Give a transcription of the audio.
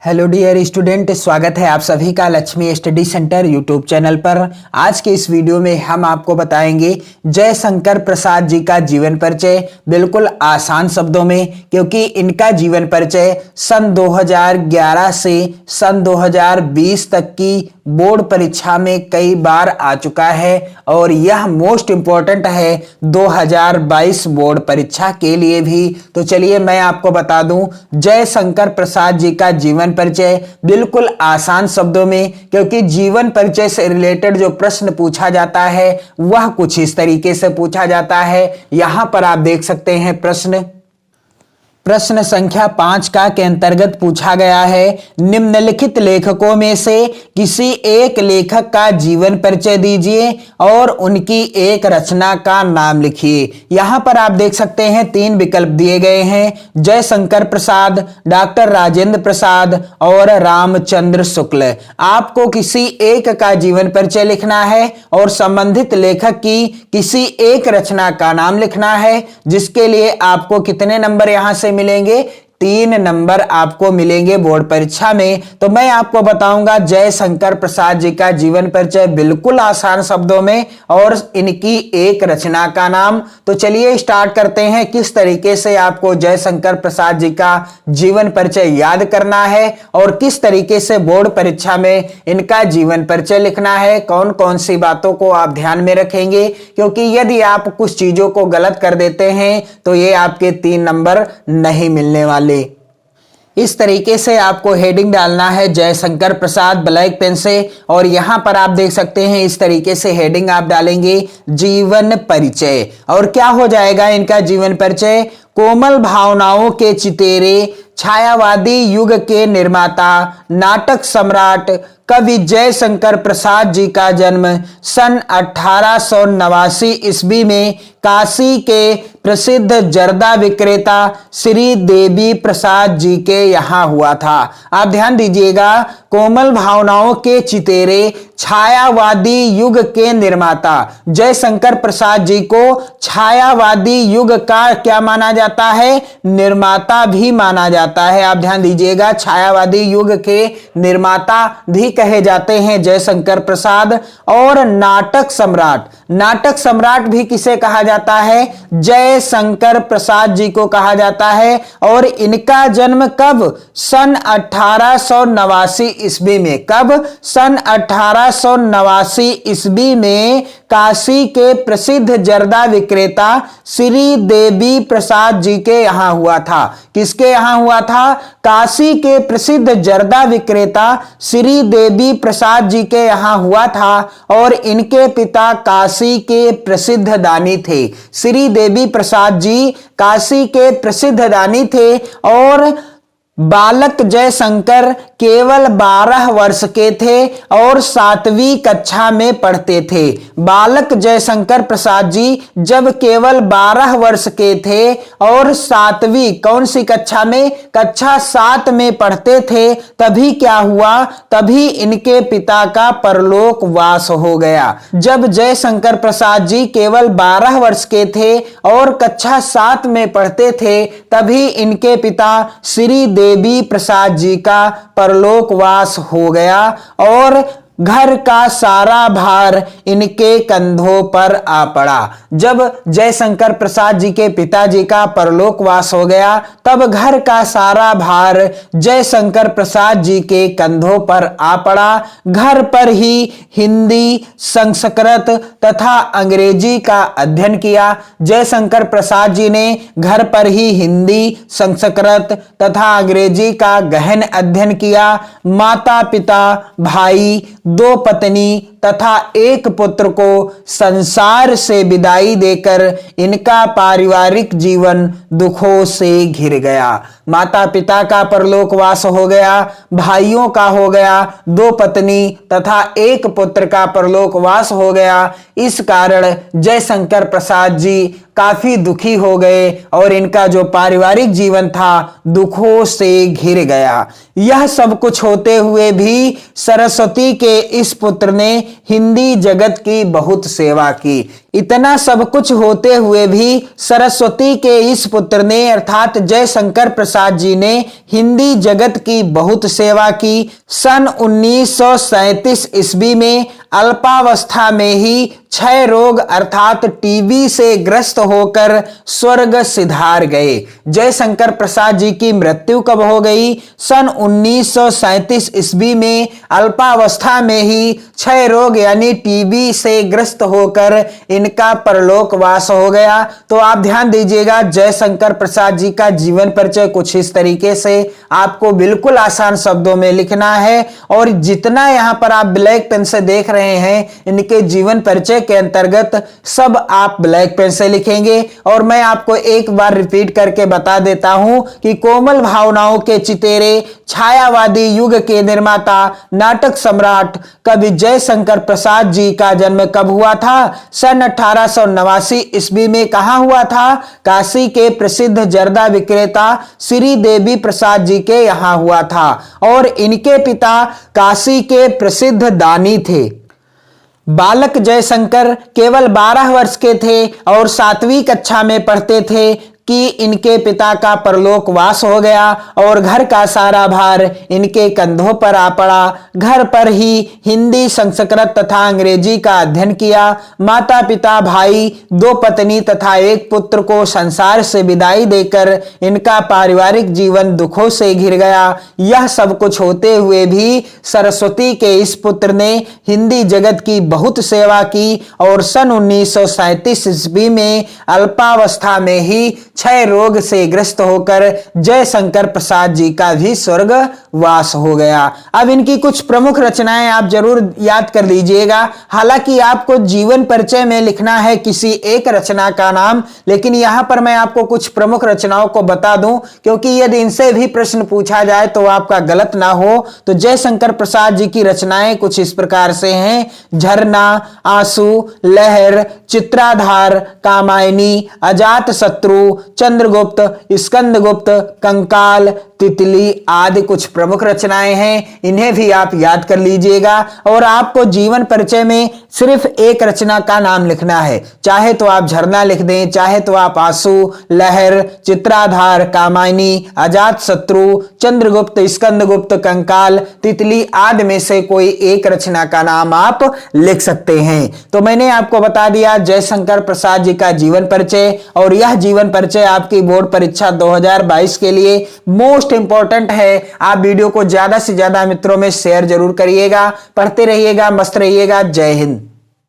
Hello dear student, स्वागत है आप सभी का Lakshmi study centre YouTube channel पर। आज के इस वीडियो में हम आपको बताएंगे जयशंकर प्रसाद जी का जीवन परिचय बिल्कुल आसान शब्दों में, क्योंकि इनका जीवन परिचय सन 2011 से सन 2020 तक की बोर्ड परीक्षा में कई बार आ चुका है और यह मोस्ट इंपॉर्टेंट है 2022 बोर्ड परीक्षा के लिए भी। तो चलिए मैं आपको बता दूं जयशंकर प्रसाद जी का जीवन परिचय बिल्कुल आसान शब्दों में, क्योंकि जीवन परिचय से रिलेटेड जो प्रश्न पूछा जाता है वह कुछ इस तरीके से पूछा जाता है। यहां पर आप देख सकते हैं प्रश्न संख्या 5 का के अंतर्गत पूछा गया है, निम्नलिखित लेखकों में से किसी एक लेखक का जीवन परिचय दीजिए और उनकी एक रचना का नाम लिखिए। यहां पर आप देख सकते हैं 3 विकल्प दिए गए हैं, जयशंकर प्रसाद, डॉक्टर राजेंद्र प्रसाद और रामचंद्र शुक्ल। आपको किसी एक का जीवन परिचय लिखना है और संबंधित लेखक की किसी एक रचना का नाम लिखना है, जिसके लिए आपको कितने नंबर यहां से मिलेंगे? 3 नंबर आपको मिलेंगे बोर्ड परीक्षा में। तो मैं आपको बताऊंगा जयशंकर प्रसाद जी का जीवन परिचय बिल्कुल आसान शब्दों में और इनकी एक रचना का नाम। तो चलिए स्टार्ट करते हैं किस तरीके से आपको जयशंकर प्रसाद जी का जीवन परिचय याद करना है और किस तरीके से बोर्ड परीक्षा में इनका जीवन परिचय लिखना है, कौन कौन सी बातों को आप ध्यान में रखेंगे, क्योंकि यदि आप कुछ चीजों को गलत कर देते हैं तो ये आपके 3 नंबर नहीं मिलने वाले। इस तरीके से आपको हेडिंग डालना है जयशंकर प्रसाद ब्लैक पेन से, और यहां पर आप देख सकते हैं इस तरीके से हेडिंग आप डालेंगे जीवन परिचय। और क्या हो जाएगा इनका जीवन परिचय? कोमल भावनाओं के चितेरे, छायावादी युग के निर्माता, नाटक सम्राट कवि जयशंकर प्रसाद जी का जन्म सन 1889 ईस्वी में काशी के प्रसिद्ध जर्दा विक्रेता श्री देवी प्रसाद जी के यहाँ हुआ था। आप ध्यान दीजिएगा, कोमल भावनाओं के चितेरे, छायावादी युग के निर्माता। जयशंकर प्रसाद जी को छायावादी युग का क्या माना जाता है? निर्माता भी माना जाता है। आप ध्यान दीजिएगा, छायावादी युग के निर्माता भी कहे जाते हैं जयशंकर प्रसाद। और नाटक सम्राट भी किसे कहा जाता है? जयशंकर प्रसाद जी को कहा जाता है। और इनका जन्म कब? सन 1889 ईस्वी में। कब? सन 1889 ईस्वी में काशी के प्रसिद्ध जर्दा विक्रेता श्री देवी प्रसाद जी के यहां हुआ था। किसके यहां हुआ था? काशी के प्रसिद्ध जर्दा विक्रेता श्री देवी प्रसाद जी के यहां हुआ था। और इनके पिता काशी के प्रसिद्ध दानी थे। श्री देवी प्रसाद जी काशी के प्रसिद्ध दानी थे। और बालक जयशंकर केवल 12 वर्ष के थे और 7वीं कक्षा में पढ़ते थे। बालक जयशंकर प्रसाद जी जब केवल 12 वर्ष के थे और 7वीं कौन सी कक्षा में? कक्षा 7 में पढ़ते थे, तभी क्या हुआ? तभी इनके पिता का परलोक वास हो गया। जब जयशंकर प्रसाद जी केवल 12 वर्ष के थे और कक्षा 7 में पढ़ते थे, तभी इनके पिता श्री देवी प्रसाद जी का परलोकवास हो गया और घर का सारा भार इनके कंधों पर आ पड़ा। जब जयशंकर प्रसाद जी के पिताजी का परलोकवास हो गया, तब घर का सारा भार जयशंकर प्रसाद जी के कंधों पर आ पड़ा। घर पर ही हिंदी, संस्कृत तथा अंग्रेजी का अध्ययन किया। जयशंकर प्रसाद जी ने घर पर ही हिंदी, संस्कृत तथा अंग्रेजी का गहन अध्ययन किया। माता पिता, भाई, 2 पत्नी तथा 1 पुत्र को संसार से विदाई देकर इनका पारिवारिक जीवन दुखों से घिर गया। माता पिता का परलोकवास हो गया, भाइयों का हो गया, 2 पत्नी तथा 1 पुत्र का परलोकवास हो गया। इस कारण जयशंकर प्रसाद जी काफी दुखी हो गए और इनका जो पारिवारिक जीवन था दुखों से घिर गया। यह सब कुछ होते हुए भी सरस्वती के इस पुत्र ने हिंदी जगत की बहुत सेवा की। इतना सब कुछ होते हुए भी सरस्वती के इस पुत्र ने अर्थात जयशंकर प्रसाद जी ने हिंदी जगत की बहुत सेवा की। सन 1937 ईस्वी में अल्पावस्था में ही क्षय रोग अर्थात टीबी से ग्रस्त होकर स्वर्ग सिधार गए। जयशंकर प्रसाद जी की मृत्यु कब हो गई? सन 1937 ईस्वी में अल्पावस्था में ही क्षय रोग यानी टीबी से ग्रस्त होकर इनका परलोकवास हो गया। तो आप ध्यान दीजिएगा, जयशंकर प्रसाद जी का जीवन परिचय कुछ इस तरीके से आपको बिल्कुल आसान शब्दों में लिखना है और जितना यहां पर आप ब्लैक पेन से देख रहे हैं इनके जीवन परिचय के अंतर्गत सब आप ब्लैक पेन से लिखेंगे। और मैं आपको एक बार रिपीट करके बता देता हूं कि कोमल भावनाओं के चितेरे, छायावादी युग के निर्माता, नाटक सम्राट कवि जयशंकर प्रसाद जी का जन्म कब हुआ था? सन 1889 ईस्वी में। कहां हुआ था? काशी के प्रसिद्ध जर्दा विक्रेता श्री देवी प्रसाद जी के यहां हुआ था और इनके पिता काशी के प्रसिद्ध दानी थे। बालक जयशंकर केवल 12 वर्ष के थे और 7वीं कक्षा में पढ़ते थे कि इनके पिता का परलोकवास हो गया और घर का सारा भार इनके कंधों पर आ पड़ा। घर पर ही हिंदी, संस्कृत तथा अंग्रेजी का अध्ययन किया। माता पिता, भाई, 2 पत्नी तथा 1 पुत्र को संसार से विदाई देकर इनका पारिवारिक जीवन दुखों से घिर गया। यह सब कुछ होते हुए भी सरस्वती के इस पुत्र ने हिंदी जगत की बहुत सेवा की और सन 1937 ईस्वी में अल्पावस्था में ही क्षय रोग से ग्रस्त होकर जयशंकर प्रसाद जी का भी स्वर्गवास हो गया। अब इनकी कुछ प्रमुख रचनाएं आप जरूर याद कर लीजिएगा। हालांकि आपको जीवन परिचय में लिखना है किसी एक रचना का नाम, लेकिन यहां पर मैं आपको कुछ प्रमुख रचनाओं को बता दूं क्योंकि यदि इनसे भी प्रश्न पूछा जाए तो आपका गलत ना हो। तो जयशंकर प्रसाद जी की रचनाएं कुछ इस प्रकार से हैं: झरना, आंसू, लहर, चित्राधार, कामायनी, अजात शत्रु, चंद्रगुप्त, स्कंदगुप्त, कंकाल, तितली आदि कुछ प्रमुख रचनाएं हैं। इन्हें भी आप याद कर लीजिएगा और आपको जीवन परिचय में सिर्फ एक रचना का नाम लिखना है। चाहे तो आप झरना लिख दें, चाहे तो आप आंसू, लहर, चित्राधार, कामायनी, अजात शत्रु, चंद्रगुप्त, स्कंदगुप्त, कंकाल, तितली आदि में से कोई एक रचना का नाम आप लिख सकते हैं। तो मैंने आपको बता दिया जयशंकर प्रसाद जी का जीवन परिचय और यह जीवन परिचय आपकी बोर्ड परीक्षा 2022 के लिए मोस्ट इंपॉर्टेंट है। आप वीडियो को ज्यादा से ज्यादा मित्रों में शेयर जरूर करिएगा। पढ़ते रहिएगा, मस्त रहिएगा। जय हिंद।